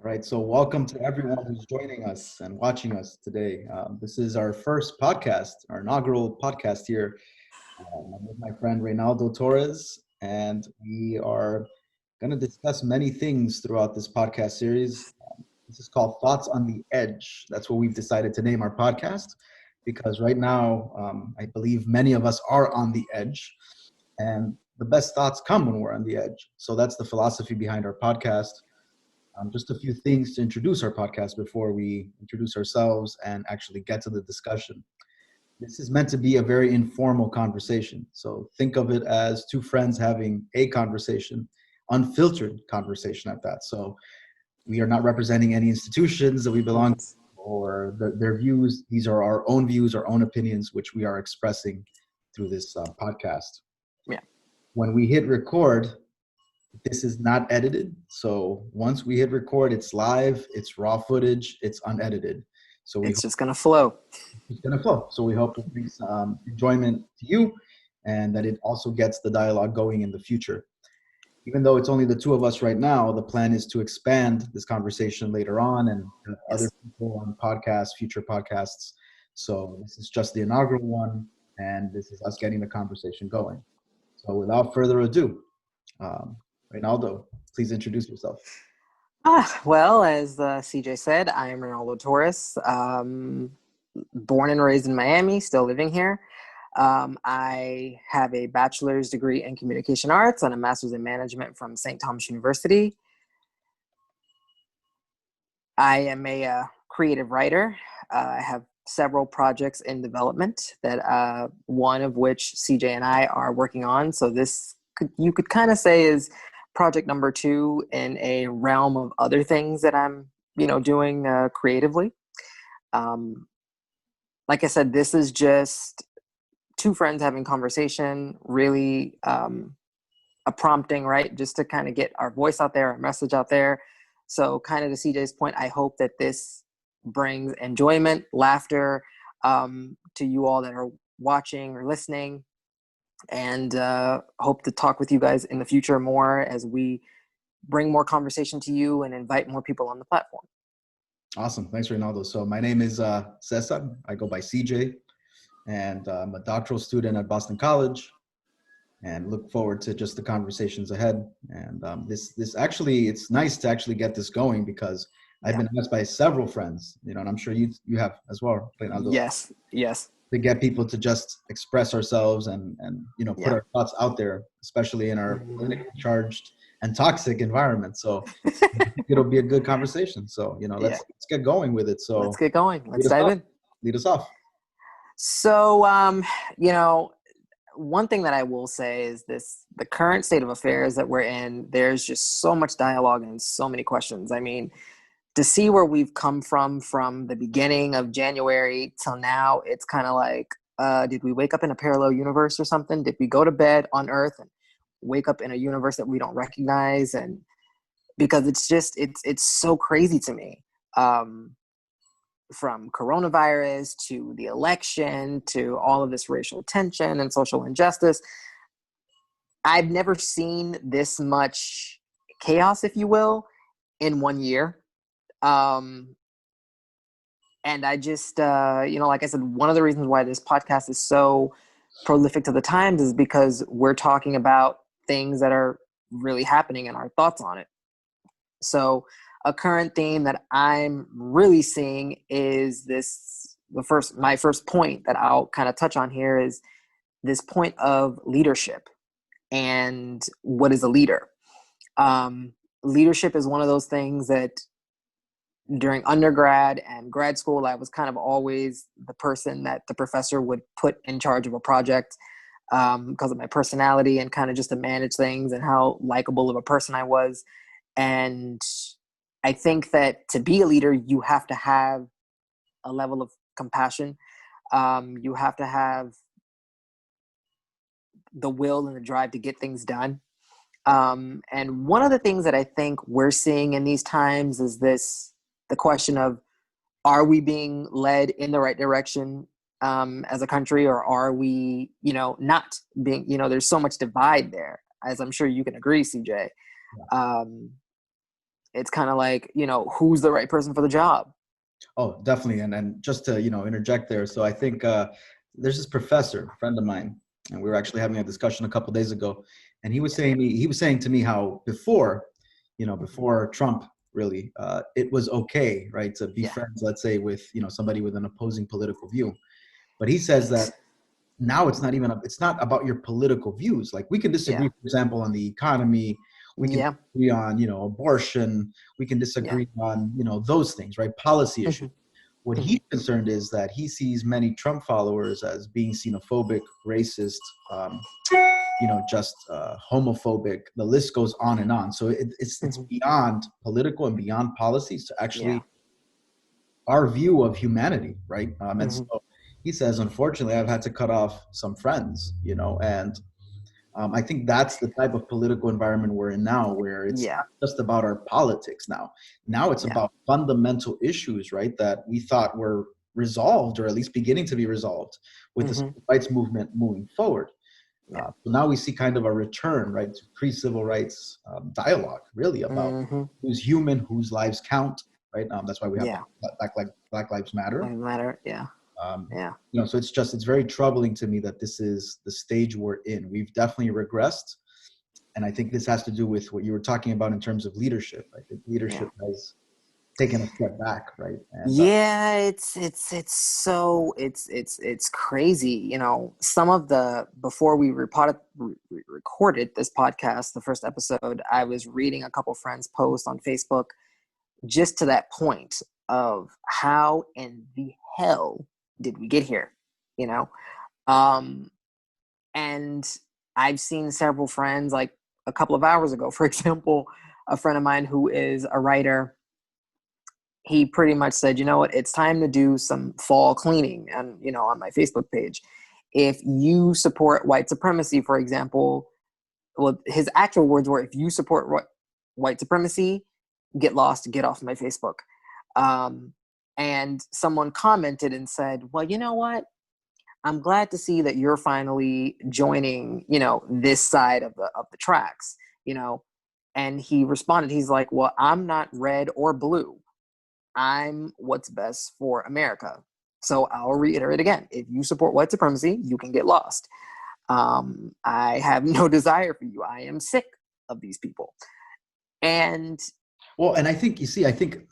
All right, so welcome to everyone who's joining us and watching us today. This is our first podcast, our inaugural podcast here. I'm with my friend Reynaldo Torres, and we are going to discuss many things throughout this podcast series. This is called Thoughts on the Edge. That's what we've decided to name our podcast because right now, I believe many of us are on the edge, and the best thoughts come when we're on the edge. So that's the philosophy behind our podcast. Just a few things to introduce our podcast before we introduce ourselves and actually get to the discussion. This is meant to be a very informal conversation. So think of it as two friends having a conversation, unfiltered conversation at that. So we are not representing any institutions that we belong to or their views. These are our own views, our own opinions, which we are expressing through this podcast. Yeah. When we hit record, this is not edited. So once we hit record, it's live, it's raw footage, it's unedited. So It's just going to flow. it's going to flow. So we hope it brings enjoyment to you and that it also gets the dialogue going in the future. Even though it's only the two of us right now, the plan is to expand this conversation later on and have other people on podcasts, future podcasts. So this is just the inaugural one, and this is us getting the conversation going. So without further ado, Reynaldo, please introduce yourself. Well, as CJ said, I am Ronaldo Torres, born and raised in Miami, still living here. I have a bachelor's degree in communication arts and a master's in management from St. Thomas University. I am a creative writer. I have several projects in development that one of which CJ and I are working on. So you could kind of say is project number 2 in a realm of other things that I'm, doing creatively. Like I said, this is just two friends having conversation, really a prompting, right? Just to kind of get our voice out there, our message out there. So kind of to CJ's point, I hope that this brings enjoyment, laughter to you all that are watching or listening. And hope to talk with you guys in the future more as we bring more conversation to you and invite more people on the platform. Awesome. Thanks, Reynaldo. So my name is Cesar. I go by CJ, and I'm a doctoral student at Boston College and look forward to just the conversations ahead. And this actually, it's nice to actually get this going because I've been asked by several friends, and I'm sure you have as well, Reynaldo. Yes. To get people to just express ourselves and put our thoughts out there, especially in our politically charged and toxic environment. So it'll be a good conversation. So let's get going with it. So let's get going. Let's dive in. Lead us off. So one thing that I will say is the current state of affairs that we're in, there's just so much dialogue and so many questions. I mean, to see where we've come from the beginning of January till now, it's kind of like, did we wake up in a parallel universe or something? Did we go to bed on Earth and wake up in a universe that we don't recognize? And because it's so crazy to me, from coronavirus to the election to all of this racial tension and social injustice. I've never seen this much chaos, if you will, in 1 year. And I just, like I said, one of the reasons why this podcast is so prolific to the times is because we're talking about things that are really happening and our thoughts on it. So a current theme that I'm really seeing is my first point that I'll kind of touch on here is this point of leadership and what is a leader. Leadership is one of those things that during undergrad and grad school, I was kind of always the person that the professor would put in charge of a project because of my personality and kind of just to manage things and how likable of a person I was. And I think that to be a leader, you have to have a level of compassion. You have to have the will and the drive to get things done. And one of the things that I think we're seeing in these times is the question of, are we being led in the right direction as a country, or are we, not being, there's so much divide there, as I'm sure you can agree, CJ. it's kind of like, who's the right person for the job? Oh, definitely. And just to, interject there. So I think there's this professor, a friend of mine, and we were actually having a discussion a couple of days ago, and he was saying to me how before, before Trump really, it was okay, right, to be Yeah. friends, let's say, with, somebody with an opposing political view. But he says that now it's not about your political views. Like we can Yeah. disagree, for example, on the economy. We can Yeah. disagree on, abortion. We can Yeah. disagree on, those things, right? Policy issues. Hmm. What Hmm. he's concerned is that he sees many Trump followers as being xenophobic, racist, just homophobic. The list goes on and on. So it's Hmm. beyond political and beyond policies to Yeah. actually our view of humanity, right? And so Hmm. he says, unfortunately, I've had to cut off some friends, and I think that's the type of political environment we're in now, where it's Yeah. not just about our politics now. Now it's Yeah. about fundamental issues, right, that we thought were resolved or at least beginning to be resolved with the Hmm. civil rights movement moving forward. Yeah. So now we see kind of a return, right, to pre-civil rights dialogue, really about Hmm. who's human, whose lives count, right? That's why we have Yeah. Black Lives Matter. Doesn't matter. Yeah. Um, Yeah. so it's very troubling to me that this is the stage we're in. We've definitely regressed, and I think this has to do with what you were talking about in terms of leadership. I think Yeah. leadership has taken a step back, right? And Yeah, it's crazy. Some of the before we recorded this podcast, the first episode, I was reading a couple friends' posts on Facebook just to that point of how in the hell did we get here? You know, um, and I've seen several friends like a couple of hours ago, for example, a friend of mine who is a writer, he pretty much said, you know what, it's time to do some fall cleaning and, on my Facebook page. If you support white supremacy, for example, well, his actual words were, if you support white supremacy, get lost, get off my Facebook. And someone commented and said, well, you know what? I'm glad to see that you're finally joining, this side of the tracks, and he responded, he's like, well, I'm not red or blue. I'm what's best for America. So I'll reiterate again. If you support white supremacy, you can get lost. I have no desire for you. I am sick of these people. And well, and I think I think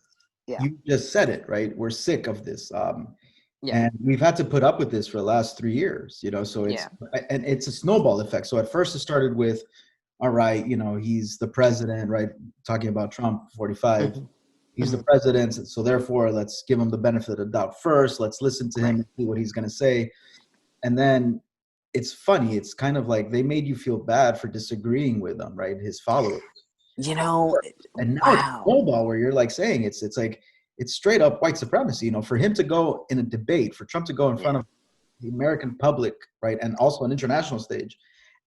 yeah, you just said it, right? We're sick of this. yeah, And we've had to put up with this for the last 3 years, so yeah, it's a snowball effect. So at first it started with, all right, he's the president, right? Talking about Trump, 45. mm-hmm, He's the mm-hmm, president, so therefore let's give him the benefit of the doubt first. Let's listen to him right. and see what he's going to say. And then it's funny. It's kind of like they made you feel bad for disagreeing with him, right? His followers. You know, And now it's a wow. snowball where you're like saying it's like it's straight up white supremacy. For him to go in a debate, for Trump to go in front Yeah. of the American public, right, and also an international stage,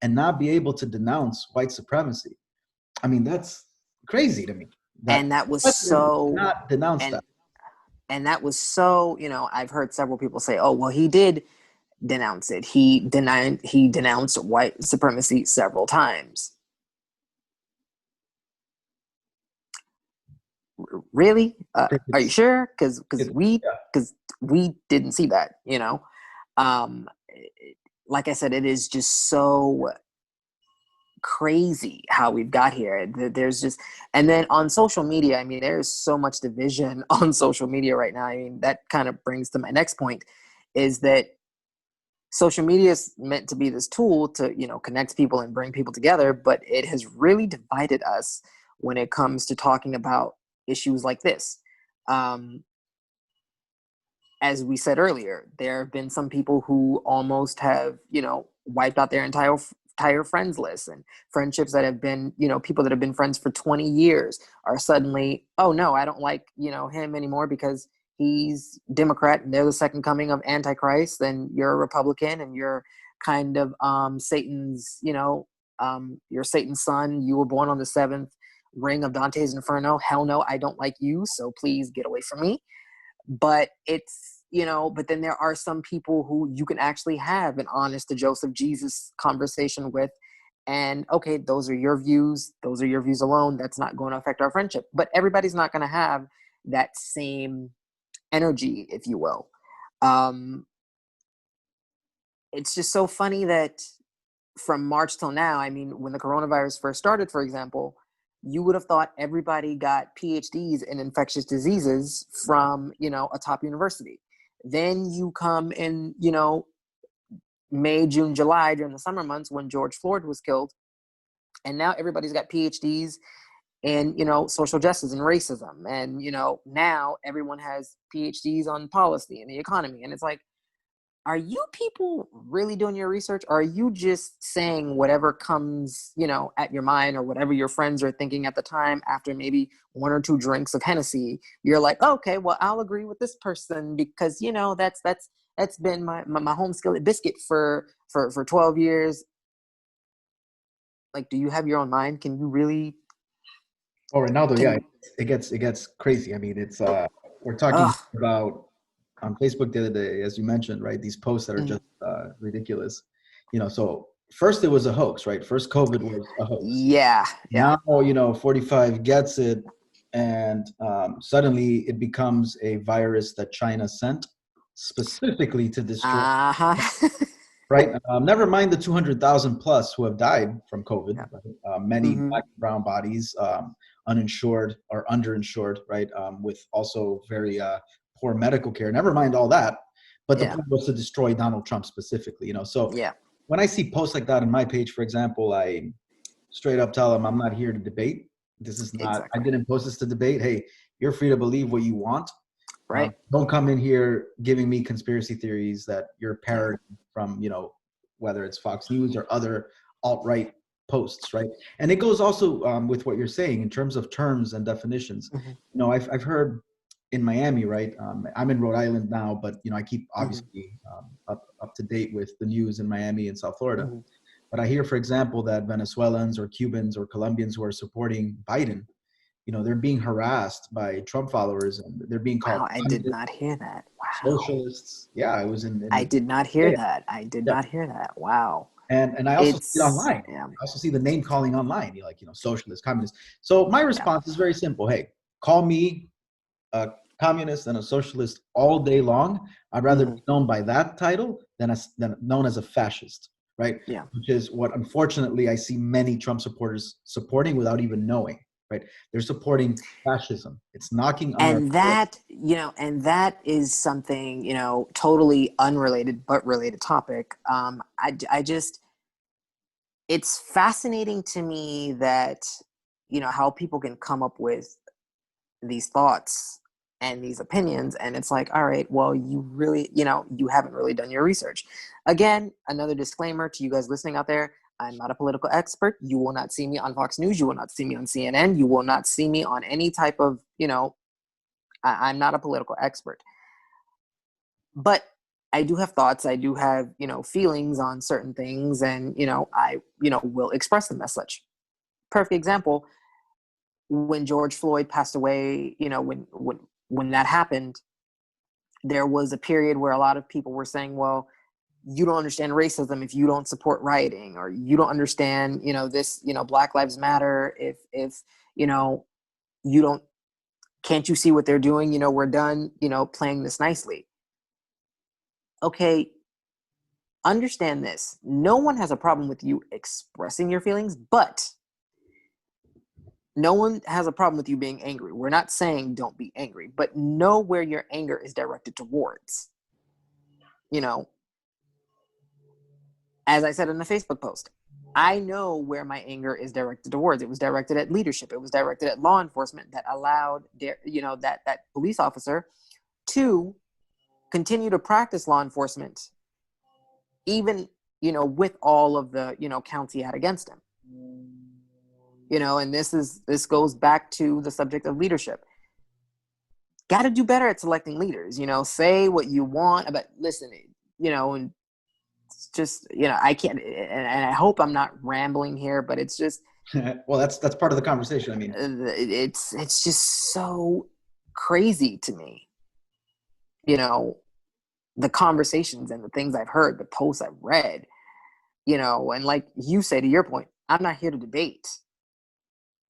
and not be able to denounce white supremacy. I mean, that's crazy to me. That And that was president so, cannot denounce and that. and that was so, I've heard several people say, oh, well, he did denounce it. He denounced white supremacy several times. Really? Are you It's, sure? Because it's yeah. we didn't see that. Um, like I said, it is just so crazy how we've got here. There's just, and then on social media, I mean, there's so much division on social media right now. I mean, that kind of brings to my next point, is that social media is meant to be this tool to, connect people and bring people together, but it has really divided us when it comes to talking about issues like this. Um, as we said earlier, there have been some people who almost have, wiped out their entire friends list, and friendships that have been, people that have been friends for 20 years are suddenly, oh no, I don't like, him anymore because he's Democrat and they're the second coming of Antichrist, then you're a Republican and you're kind of Satan's, you're Satan's son. You were born on the seventh ring of Dante's Inferno. Hell no, I don't like you. So please get away from me. But it's, but then there are some people who you can actually have an honest to Joseph Jesus conversation with, And okay, those are your views. Those are your views alone. That's not going to affect our friendship. But everybody's not going to have that same energy, if you will. It's just so funny that from March till now, I mean, when the coronavirus first started, for example, you would have thought everybody got PhDs in infectious diseases from, a top university. Then you come in, May, June, July during the summer months when George Floyd was killed. And now everybody's got PhDs in, social justice and racism. And, now everyone has PhDs on policy and the economy. And it's like, are you people really doing your research? Or are you just saying whatever comes, at your mind, or whatever your friends are thinking at the time after maybe one or two drinks of Hennessy? You're like, okay, well, I'll agree with this person because, that's been my home skillet biscuit for 12 years. Like, do you have your own mind? Can you really? Oh, Ronaldo, yeah, it gets crazy. I mean, it's we're talking Ugh. about on Facebook the other day, as you mentioned, right? These posts that are Mhm. just ridiculous. So first it was a hoax, right? First COVID was a hoax. Yeah. Now, 45 gets it, and suddenly it becomes a virus that China sent specifically to destroy, Uh-huh. right? Never mind the 200,000 plus who have died from COVID, Yeah. right? Many Hmm. black and brown bodies, uninsured or underinsured, right? With also very poor medical care. Never mind all that. But the Yeah. point was to destroy Donald Trump specifically. So Yeah. when I see posts like that on my page, for example, I straight up tell them I'm not here to debate. This is not, I Exactly. didn't post this to debate. Hey, you're free to believe what you want. Right. Don't come in here giving me conspiracy theories that you're Yeah. parroting from, whether it's Fox News or other alt-right posts, right? And it goes also with what you're saying in terms of terms and definitions. Hmm. I've heard in Miami, right? I'm in Rhode Island now, but I keep Hmm. obviously up to date with the news in Miami and South Florida. Hmm. But I hear, for example, that Venezuelans or Cubans or Colombians who are supporting Biden, they're being harassed by Trump followers and they're being called Wow, I did communists, not hear that. Wow. socialists. Yeah, I was I in did not hear yeah, that. I did yeah. not hear that. Wow. And I also see it It's online. yeah. I also see the name calling online. You're like, socialist, communist. So my Yeah. response is very simple. Hey, call me a communist and a socialist all day long. I'd rather Hmm. be known by that title than known as a fascist, right? Yeah. Which is what unfortunately I see many Trump supporters supporting without even knowing, right? They're supporting fascism. It's knocking on our And door. that is something, totally unrelated but related topic. I just, it's fascinating to me that, how people can come up with these thoughts and these opinions, and it's like, all right, well, you really, you haven't really done your research. Again, another disclaimer to you guys listening out there: I'm not a political expert. You will not see me on Fox News. You will not see me on CNN. You will not see me on any type of, I'm not a political expert. But I do have thoughts. I do have, feelings on certain things, and, I, will express them as such. Perfect example: when George Floyd passed away, when that happened, there was a period where a lot of people were saying, well, you don't understand racism if you don't support rioting, or you don't understand, this, Black Lives Matter if, you don't, can't you see what they're doing? We're done, playing this nicely. Okay, understand this. No one has a problem with you expressing your feelings, but no one has a problem with you being angry. We're not saying don't be angry, but know where your anger is directed towards. You know, as I said in the Facebook post, I know where my anger is directed towards. It was directed at leadership. It was directed at law enforcement that allowed, that police officer to continue to practice law enforcement, even, with all of the, counts he had against him. And this goes back to the subject of leadership. Got to do better at selecting leaders. Say what you want, but listen, and it's just, I can't, and I hope I'm not rambling here, but it's just, Well, that's part of the conversation. I mean, it's just so crazy to me, you know, the conversations and the things I've heard, the posts I've read, and like you say, to your point, I'm not here to debate.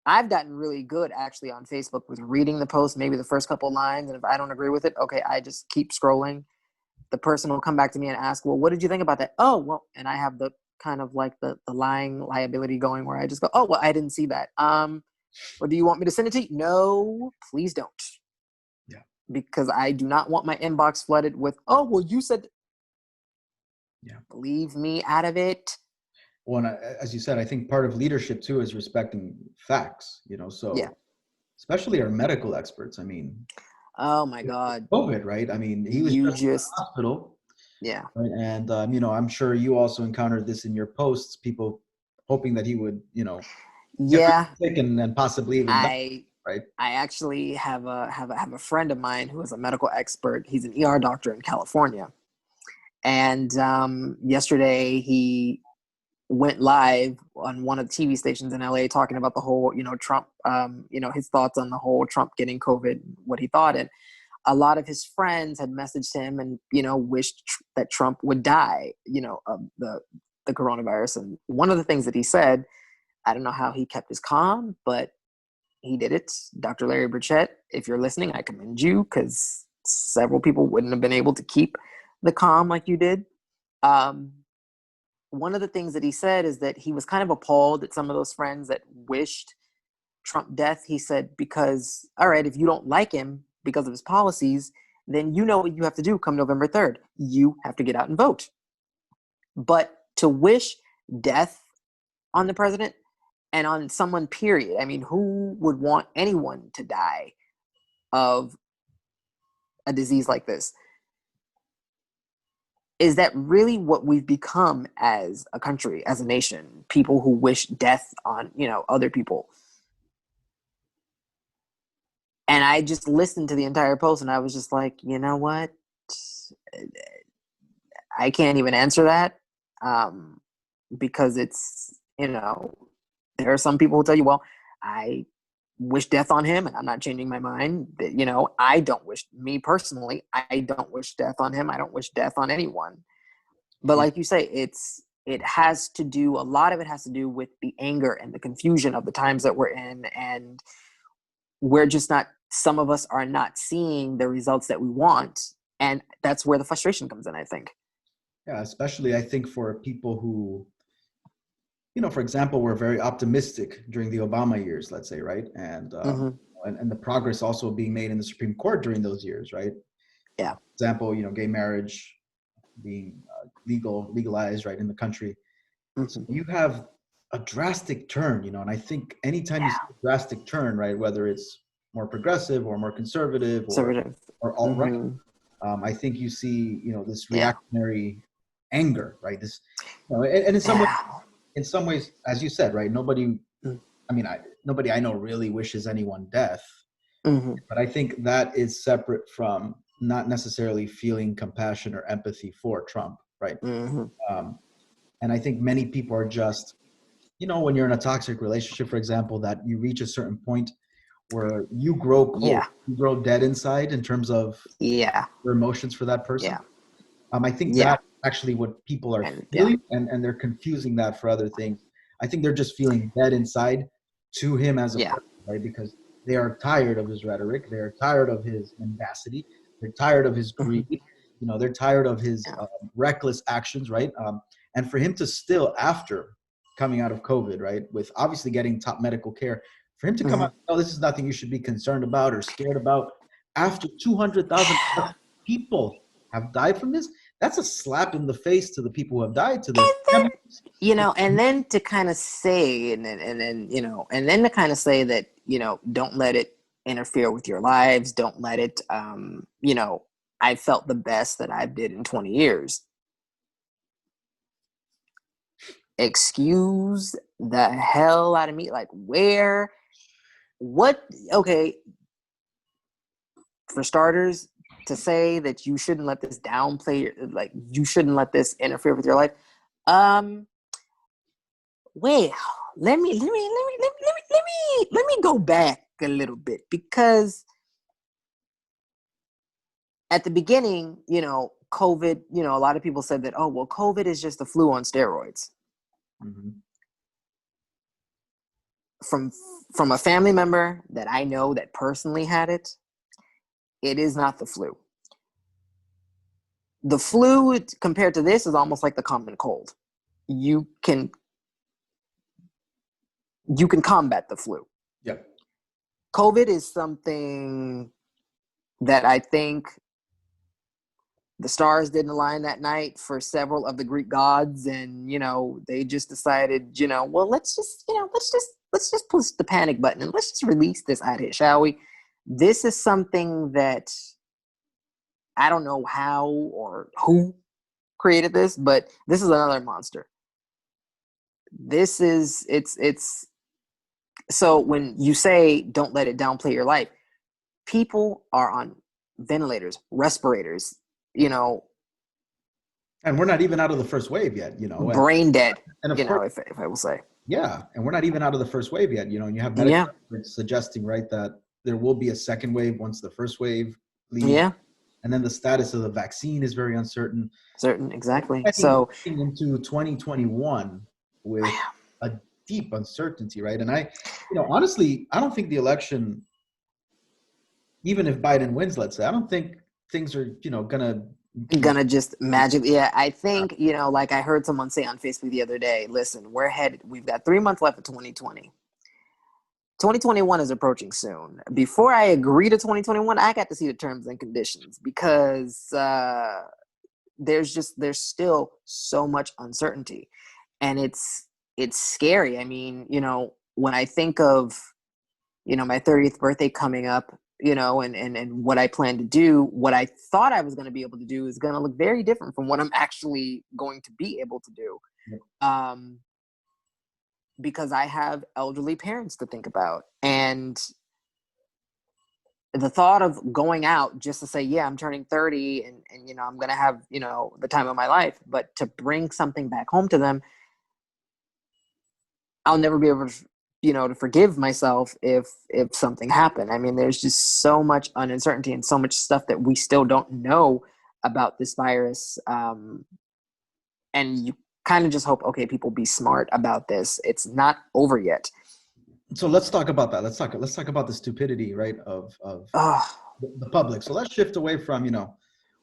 I've gotten really good actually on Facebook with reading the post, maybe the first couple lines, and if I don't agree with it, okay, I just keep scrolling. The person will come back to me and ask, well, what did you think about that? Oh, well, and I have the kind of like the lying liability going where I just go, oh, well, I didn't see that. Well, do you want me to send it to you? No, please don't. Yeah. Because I do not want my inbox flooded with, oh, well, you said, Yeah. Leave me out of it. Well, and as you said, I think part of leadership too is respecting facts, so Yeah. especially our medical experts. I mean, Oh my God. COVID, right? I mean, he was You just in the just, hospital, yeah. right? And, I'm sure you also encountered this in your posts, people hoping that he would, get Yeah. sick and possibly even die, I right? I actually have a friend of mine who is a medical expert. He's an ER doctor in California. And yesterday he went live on one of the TV stations in LA talking about the whole, Trump, his thoughts on the whole Trump getting COVID, what he thought. And a lot of his friends had messaged him and, wished that Trump would die, of the coronavirus. And one of the things that he said, I don't know how he kept his calm, but he did it. Dr. Larry Burchett, if you're listening, I commend you, because several people wouldn't have been able to keep the calm like you did. One of the things that he said is that he was kind of appalled at some of those friends that wished Trump death. He said, because, all right, if you don't like him because of his policies, then you know what you have to do come November 3rd. You have to get out and vote. But to wish death on the president and on someone, period. I mean, who would want anyone to die of a disease like this? Is that really what we've become as a country, as a nation? People who wish death on, other people. And I just listened to the entire post and I was just like, you know what? I can't even answer that, because it's, there are some people who tell you, well, I wish death on him and I'm not changing my mind. I don't wish, me personally, I don't wish death on him. I don't wish death on anyone. But like you say, a lot of it has to do with the anger and the confusion of the times that we're in. And we're just not, some of us are not seeing the results that we want. And that's where the frustration comes in, I think. Yeah, especially I think for people who, for example, were very optimistic during the Obama years, let's say, right? And, and the progress also being made in the Supreme Court during those years, right? Yeah. For example, gay marriage being legalized, right, in the country. So you have a drastic turn, and I think anytime you see a drastic turn, right, whether it's more progressive or more conservative or alt-right, I think you see, this reactionary anger, right? This, and in some ways, as you said, right, nobody I know really wishes anyone death, but I think that is separate from not necessarily feeling compassion or empathy for Trump, right? And I think many people are just, when you're in a toxic relationship, for example, that you reach a certain point where you grow cold, you grow dead inside in terms of your emotions for that person. I think that's actually what people are feeling, and they're confusing that for other things. I think they're just feeling dead inside to him as a person, right? Because they are tired of his rhetoric. They're tired of his mendacity. They're tired of his greed. They're tired of his reckless actions, right? And for him to still, after coming out of COVID, right, with obviously getting top medical care, for him to come out, oh, this is nothing you should be concerned about or scared about, after 200,000 people have died from this, that's a slap in the face to the people who have died, to their families. And then to kind of say, and then to kind of say that, don't let it interfere with your lives. Don't let it, I felt the best that I did in 20 years. Excuse the hell out of me. Like, okay, for starters, to say that you shouldn't let this downplay, like, you shouldn't let this interfere with your life. Well, let me go back a little bit, because at the beginning, COVID, a lot of people said that, oh, well, COVID is just the flu on steroids. from from a family member that I know that personally had it, it is not the flu. The flu compared to this is almost like the common cold. You can combat the flu. Yeah. COVID is something that I think the stars didn't align that night for several of the Greek gods, and they just decided, well, let's just push the panic button and let's just release this out here, shall we? This is something that I don't know how or who created this, but this is another monster. This is it's so when you say don't let it downplay your life, people are on ventilators, respirators, And we're not even out of the first wave yet, brain dead, and of course, if I will say. yeah, and we're not even out of the first wave yet, and you have medical Yeah. experts suggesting, right, that there will be a second wave once the first wave leaves. Yeah. And then the status of the vaccine is very uncertain. Exactly. I think So into 2021 with a deep uncertainty, right? And honestly, I don't think the election, even if Biden wins, let's say, I don't think things are, gonna just magically. Yeah, I think, like I heard someone say on Facebook the other day, listen, we've got 3 months left of 2020. 2021 is approaching soon. Before I agree to 2021, I got to see the terms and conditions, because there's still so much uncertainty, and it's scary. I mean, when I think of, my 30th birthday coming up, and what I plan to do, what I thought I was going to be able to do is going to look very different from what I'm actually going to be able to do. Because I have elderly parents to think about. And the thought of going out just to say, yeah, I'm turning 30 and I'm going to have, the time of my life, but to bring something back home to them, I'll never be able to, to forgive myself if something happened. I mean, there's just so much uncertainty and so much stuff that we still don't know about this virus. And you kind of just hope, okay, people be smart about this. It's not over yet. So let's talk about that. Let's talk about the stupidity, right, of the public. So let's shift away from,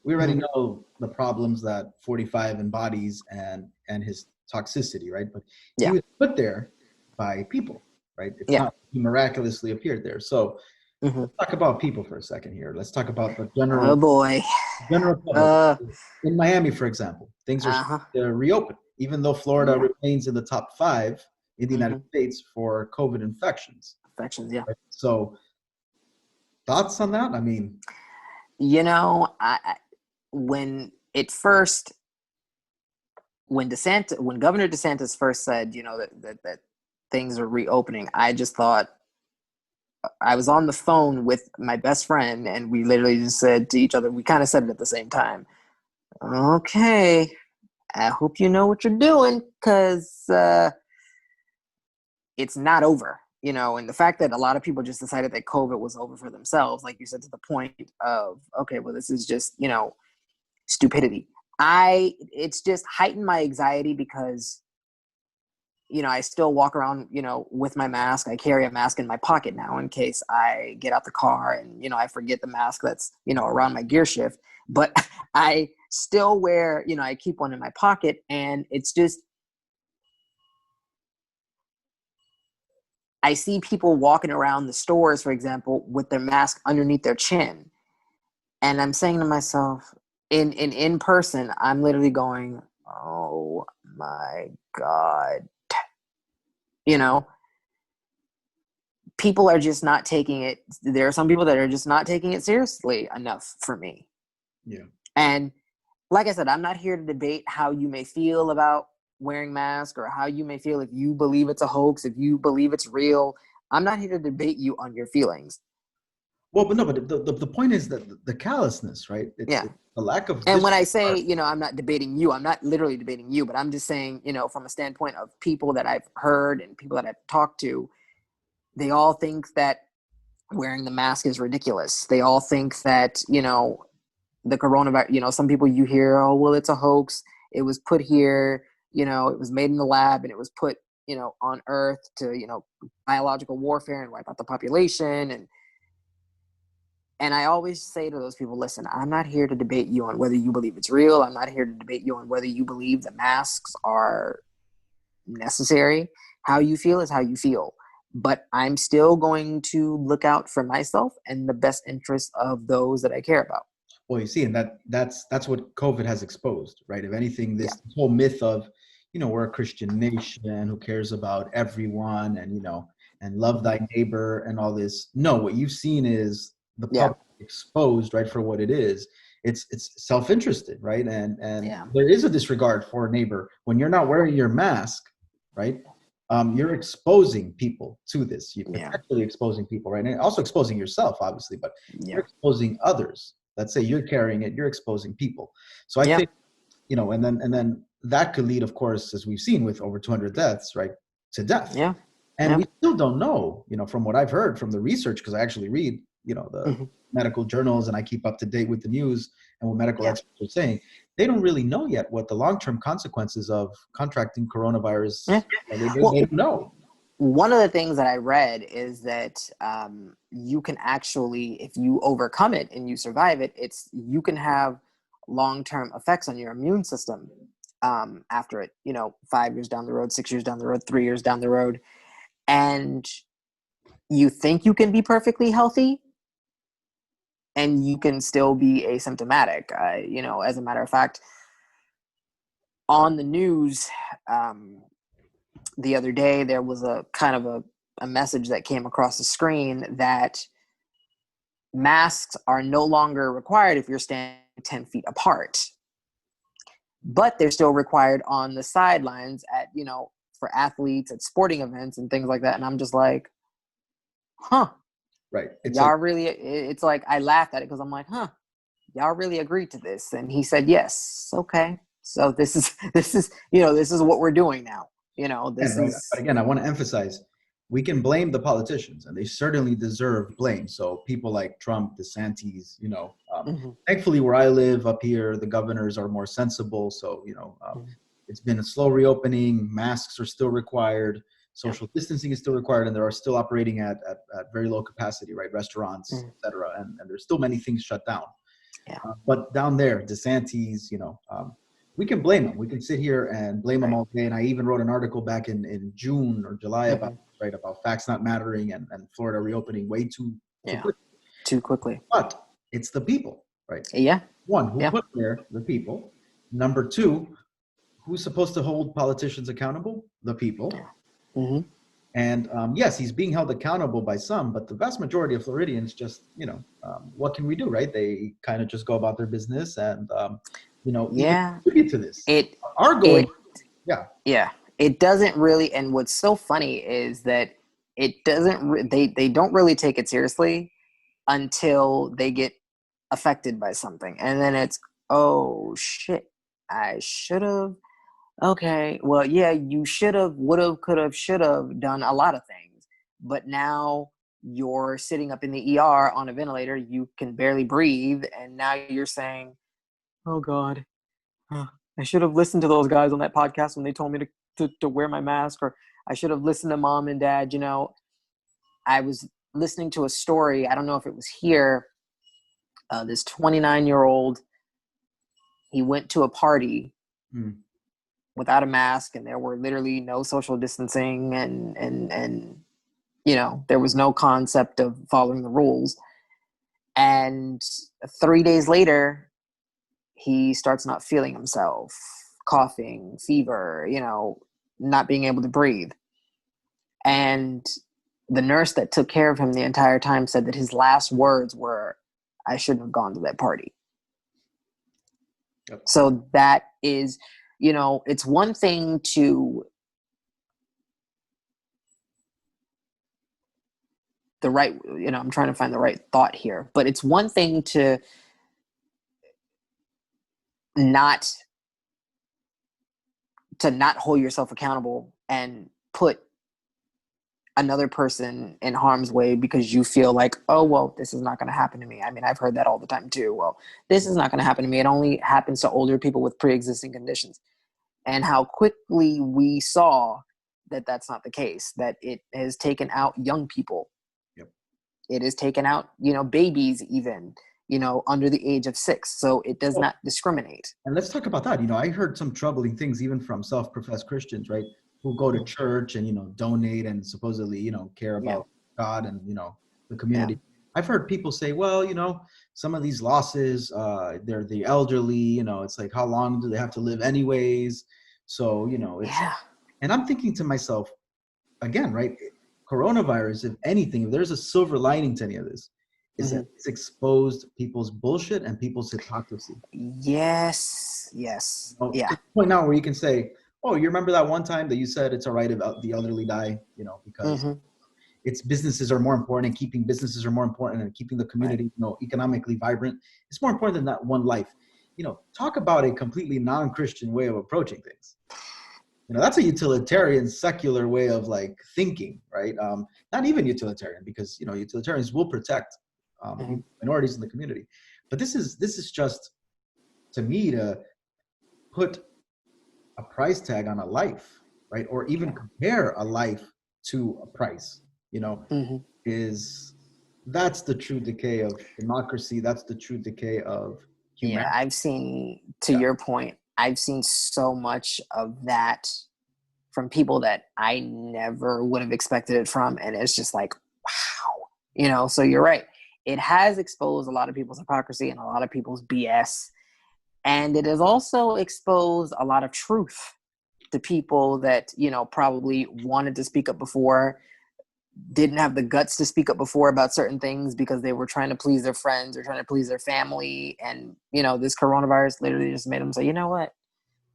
we already know the problems that 45 embodies and his toxicity, right? But he was put there by people, right? It's not he miraculously appeared there. So let's talk about people for a second here. Let's talk about the general. Oh boy. General public. In Miami, for example, things are reopened, even though Florida remains in the top 5 in the United States for COVID infections. Yeah. Right? So, thoughts on that? I mean, when Governor DeSantis first said, that things are reopening, I just thought, I was on the phone with my best friend and we literally just said to each other, we kind of said it at the same time, okay, I hope you know what you're doing, because it's not over, and the fact that a lot of people just decided that COVID was over for themselves, like you said, to the point of, okay, well, this is just, stupidity. It's just heightened my anxiety because, I still walk around, with my mask. I carry a mask in my pocket now in case I get out the car and, I forget the mask that's, around my gear shift. But I still wear, I keep one in my pocket, and it's just, I see people walking around the stores, for example, with their mask underneath their chin. And I'm saying to myself, in person, I'm literally going, oh my God. People are just not taking it. There are some people that are just not taking it seriously enough for me. Yeah. And like I said, I'm not here to debate how you may feel about wearing masks or how you may feel if you believe it's a hoax, if you believe it's real. I'm not here to debate you on your feelings. Well, but no, but the point is that the callousness, right? It's the lack of. And when I say, I'm not debating you, I'm not literally debating you, but I'm just saying, from a standpoint of people that I've heard and people that I've talked to, they all think that wearing the mask is ridiculous. They all think that, the coronavirus, some people you hear, oh, well, it's a hoax. It was put here, it was made in the lab and it was put, on Earth to, biological warfare and wipe out the population. And I always say to those people, listen, I'm not here to debate you on whether you believe it's real. I'm not here to debate you on whether you believe the masks are necessary. How you feel is how you feel. But I'm still going to look out for myself and the best interest of those that I care about. Well, you see, and that's what COVID has exposed, right? If anything, this Yeah. whole myth of, we're a Christian nation who cares about everyone and, and love thy neighbor and all this. No, what you've seen is the Yeah. public exposed, right, for what it is. It's self-interested, right? And Yeah. there is a disregard for a neighbor. When you're not wearing your mask, right? You're exposing people to this. You're potentially exposing people, right? And also exposing yourself, obviously, but you're exposing others. Let's say you're carrying it, you're exposing people. So I think, and then that could lead, of course, as we've seen with over 200 deaths, right, to death. Yeah. And we still don't know, from what I've heard from the research, because I actually read, the medical journals and I keep up to date with the news and what medical experts are saying. They don't really know yet what the long-term consequences of contracting coronavirus. They don't know. One of the things that I read is that you can actually, if you overcome it and you survive it, you can have long-term effects on your immune system after it, 5 years down the road, 6 years down the road, 3 years down the road. And you think you can be perfectly healthy and you can still be asymptomatic. As a matter of fact, on the news, the other day, there was a kind of a message that came across the screen that masks are no longer required if you're standing 10 feet apart, but they're still required on the sidelines at, for athletes at sporting events and things like that. And I'm just like, right. It's like, I laughed at it because I'm like, y'all really agreed to this? And he said, yes. Okay. So this is what we're doing now. But again, I want to emphasize, we can blame the politicians, and they certainly deserve blame. So people like Trump, DeSantis, thankfully where I live up here, the governors are more sensible. So, it's been a slow reopening. Masks are still required. Social distancing is still required, and they are still operating at very low capacity, right? Restaurants, et cetera. And there's still many things shut down. Yeah. But down there, DeSantis, we can blame them. We can sit here and blame them all day. And I even wrote an article back in June or July about facts not mattering and Florida reopening way too quickly. But it's the people, right? Yeah. One, who put there? The people. Number two, who's supposed to hold politicians accountable? The people. Mm-hmm. And yes, he's being held accountable by some, but the vast majority of Floridians just, what can we do, right? They kind of just go about their business and, contribute to this. It doesn't really. And what's so funny is that it doesn't. They don't really take it seriously until they get affected by something, and then it's, oh shit, I should have. Okay, well, yeah, you should have, would have, could have, should have done a lot of things, but now you're sitting up in the ER on a ventilator. You can barely breathe, and now you're saying, oh God, I should have listened to those guys on that podcast when they told me to wear my mask, or I should have listened to mom and dad. I was listening to a story. I don't know if it was here. This 29-year-old, he went to a party without a mask, and there were literally no social distancing, and there was no concept of following the rules. And 3 days later, he starts not feeling himself, coughing, fever, not being able to breathe. And the nurse that took care of him the entire time said that his last words were, I shouldn't have gone to that party. Yep. So that is, it's one thing to I'm trying to find the right thought here, but it's one thing to not hold yourself accountable and put another person in harm's way because you feel like, oh, well, this is not going to happen to me. I mean, I've heard that all the time too. Well, this is not going to happen to me. It only happens to older people with pre-existing conditions. And how quickly we saw that that's not the case, that it has taken out young people. Yep. It has taken out, babies even, under the age of 6. So it does not discriminate. And let's talk about that. I heard some troubling things even from self-professed Christians, right? Who go to church and, donate and supposedly, care about God and, the community. Yeah. I've heard people say, well, some of these losses, they're the elderly, it's like, how long do they have to live anyways? So, it's, and I'm thinking to myself, again, right? Coronavirus, if anything, if there's a silver lining to any of this, is that it's exposed people's bullshit and people's hypocrisy. Yes. To the point now where you can say, oh, you remember that one time that you said it's all right if the elderly die, because it's businesses are more important, and keeping businesses are more important, and keeping the community, economically vibrant. It's more important than that one life. Talk about a completely non-Christian way of approaching things. That's a utilitarian, secular way of like thinking, right? Not even utilitarian, because utilitarians will protect minorities in the community. But this is just, to me, to put a price tag on a life, right? Or even compare a life to a price, that's the true decay of democracy. That's the true decay of humanity. Yeah, I've seen, to your point, I've seen so much of that from people that I never would have expected it from. And it's just like, wow, so you're right. It has exposed a lot of people's hypocrisy and a lot of people's BS. And it has also exposed a lot of truth to people that, probably wanted to speak up before, didn't have the guts to speak up before about certain things because they were trying to please their friends or trying to please their family. And, this coronavirus literally just made them say, you know what?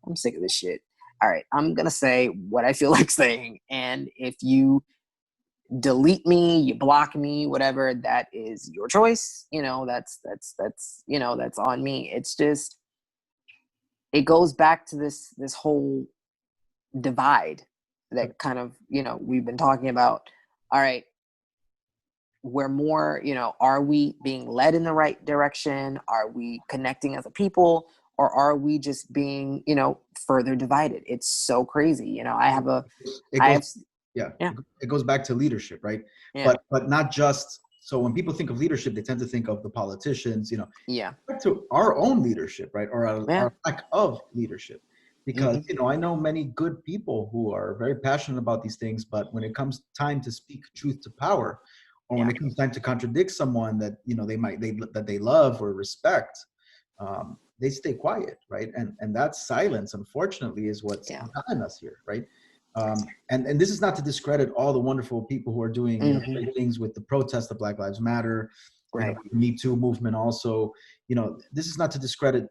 I'm sick of this shit. All right, I'm going to say what I feel like saying. And if you delete me, you block me, whatever, that is your choice. That's on me. It's just, it goes back to this whole divide that kind of, we've been talking about. All right, we're more, are we being led in the right direction? Are we connecting as a people? Or are we just being, further divided? It's so crazy. It goes back to leadership, right? Yeah. But not just, so when people think of leadership, they tend to think of the politicians, back to our own leadership, right? Or our lack of leadership. Because, I know many good people who are very passionate about these things, but when it comes time to speak truth to power, or when it comes time to contradict someone that, that they love or respect, they stay quiet, right? And that silence, unfortunately, is what's gotten us here, right? And this is not to discredit all the wonderful people who are doing great things with the protest of Black Lives Matter, right? The Me Too movement. Also, this is not to discredit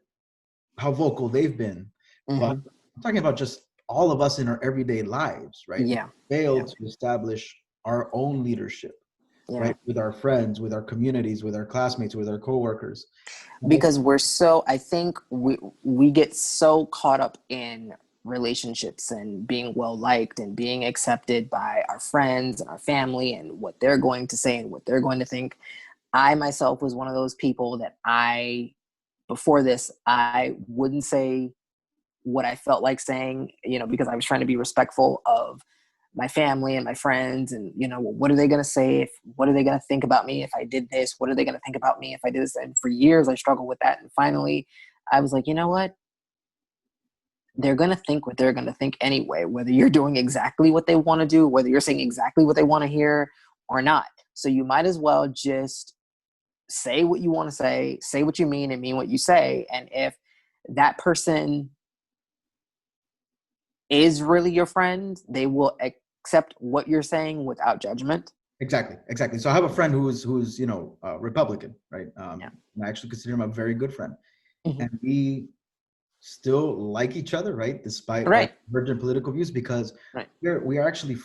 how vocal they've been, but I'm talking about just all of us in our everyday lives, right? Yeah, We failed to establish our own leadership, right? With our friends, with our communities, with our classmates, with our coworkers. Because I think we get so caught up in relationships and being well liked and being accepted by our friends and our family and what they're going to say and what they're going to think. I myself was one of those people that before this, I wouldn't say what I felt like saying, because I was trying to be respectful of my family and my friends. And, what are they going to say? What are they going to think about me if I did this? What are they going to think about me if I did this? And for years I struggled with that. And finally I was like, you know what? They're going to think what they're going to think anyway, whether you're doing exactly what they want to do, whether you're saying exactly what they want to hear or not. So you might as well just say what you want to say what you mean and mean what you say. And if that person is really your friend, they will accept what you're saying without judgment. Exactly. So I have a friend who's Republican, right? And I actually consider him a very good friend. And we still like each other, right? Despite our divergent political views, because we are actually,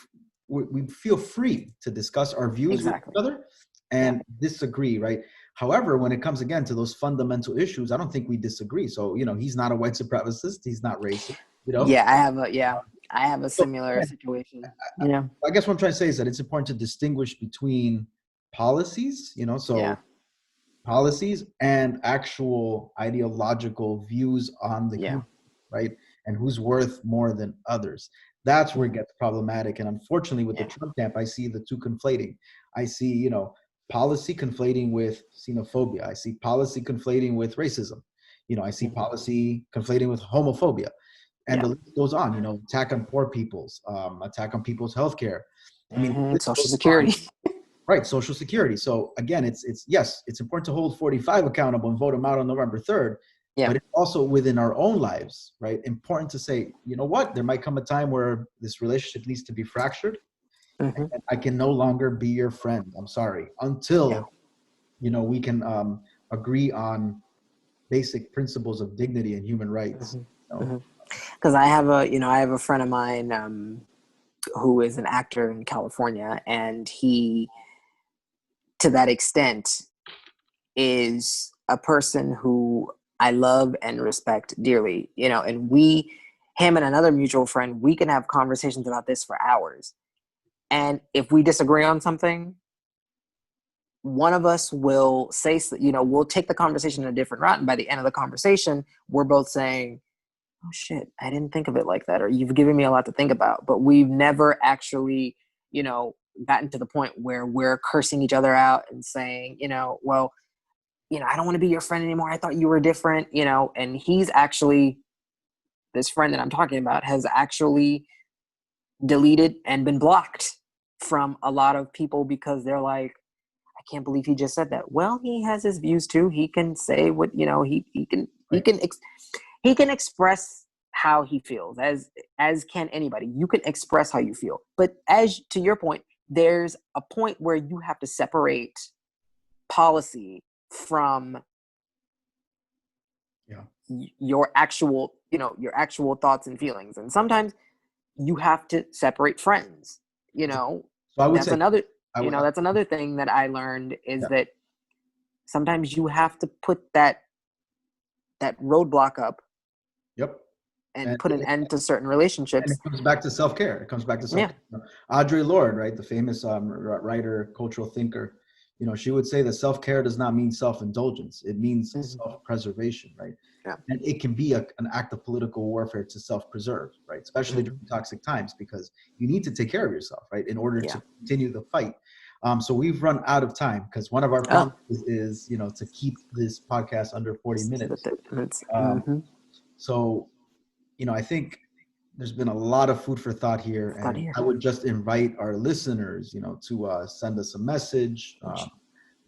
we feel free to discuss our views with each other and disagree, right? However, when it comes again to those fundamental issues, I don't think we disagree. So, he's not a white supremacist. He's not racist, I have a similar situation. I guess what I'm trying to say is that it's important to distinguish between policies, policies and actual ideological views on the human, right? And who's worth more than others. That's where it gets problematic. And unfortunately, with the Yeah. Trump camp, I see the two conflating. I see, policy conflating with xenophobia. I see policy conflating with racism. I see Mhm. policy conflating with homophobia. And Yeah. the list goes on, attack on poor people's, attack on people's healthcare. I mean, the list Social goes on. Security. Right, Social Security. So again, it's yes, it's important to hold 45 accountable and vote them out on November 3rd, Yeah. but it's also within our own lives, right? Important to say, you know what? There might come a time where this relationship needs to be fractured, Hmm. and I can no longer be your friend. I'm sorry, Yeah. until we can agree on basic principles of dignity and human rights. Because I have a friend of mine who is an actor in California, and he, to that extent, is a person who I love and respect dearly. And him and another mutual friend, we can have conversations about this for hours. And if we disagree on something, one of us will say, we'll take the conversation in a different route. And by the end of the conversation, we're both saying, oh shit, I didn't think of it like that. Or you've given me a lot to think about. But we've never actually, gotten to the point where we're cursing each other out and saying, well, I don't want to be your friend anymore. I thought you were different, and he's actually, this friend that I'm talking about has actually deleted and been blocked from a lot of people because they're like, I can't believe he just said that. Well, he has his views too. He can say what, Right. he can express how he feels as can anybody. You can express how you feel. But as to your point, there's a point where you have to separate policy from Yeah. your actual thoughts and feelings. And sometimes you have to separate friends. So I would That's say, another I would, that's another thing that I learned is yeah. that sometimes you have to put that roadblock up Yep. and And put an end to certain and relationships. it comes back to self-care. It comes back to Yeah. self-care. Audre Lorde, right, the famous writer, cultural thinker, she would say that self-care does not mean self-indulgence. It means Mm-hmm. self-preservation, right? Yeah. And it can be an act of political warfare to self-preserve, right? Especially Mm-hmm. during toxic times, because you need to take care of yourself, right, in order Yeah. to continue the fight. So we've run out of time because one of our Oh, promises is, to keep this podcast under 40 minutes. Um, mm-hmm. so, I think there's been a lot of food for thought here, Thought and here. I would just invite our listeners, to send us a message.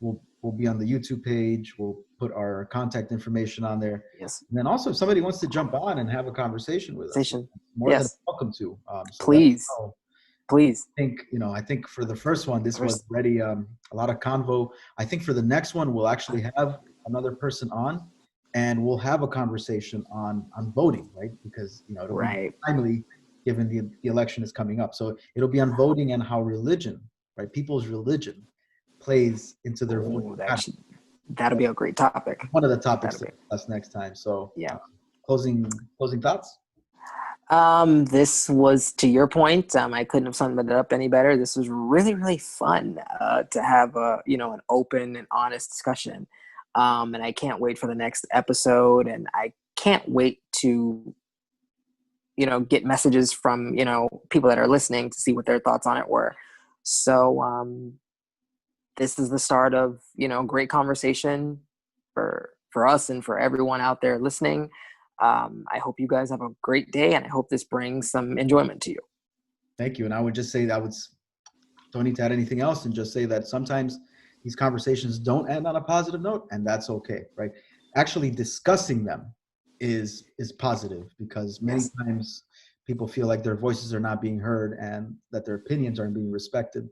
We'll be on the YouTube page. We'll put our contact information on there. Yes. And then also, if somebody wants to jump on and have a conversation with us, Station. more than Yes. welcome to. So let us Please. know. Please. I think for the first one, this was First. already a lot of convo. I think for the next one, we'll actually have another person on, and we'll have a conversation on voting, right? Because it'll be Right. timely given the election is coming up. So it'll be on voting and how religion, right? People's religion plays into their voting Oh, pattern. that'll be a great topic. One of the topics That'll to be. discuss next time. So Yeah. closing thoughts. This was, to your point, I couldn't have summed it up any better. This was really, really fun to have an open and honest discussion. And I can't wait for the next episode, and I can't wait to, get messages from, people that are listening to see what their thoughts on it were. So, this is the start of, great conversation for us and for everyone out there listening. I hope you guys have a great day, and I hope this brings some enjoyment to you. Thank you. And I would just say don't need to add anything else, and just say that sometimes these conversations don't end on a positive note, and that's okay, right? Actually discussing them is positive, because many Yes. times people feel like their voices are not being heard and that their opinions aren't being respected.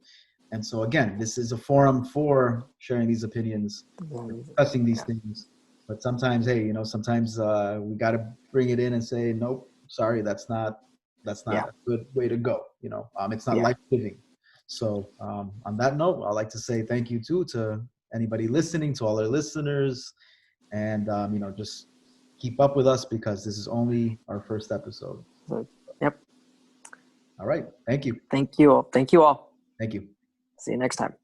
And so again, this is a forum for sharing these opinions, for discussing these Yeah. things. But sometimes, hey, sometimes we got to bring it in and say, nope, sorry, that's not Yeah. a good way to go. It's not Yeah. life-giving. So on that note, I'd like to say thank you too to anybody listening, to all our listeners, and just keep up with us, because this is only our first episode. So, yep. All right. Thank you. Thank you all. Thank you all. Thank you. See you next time.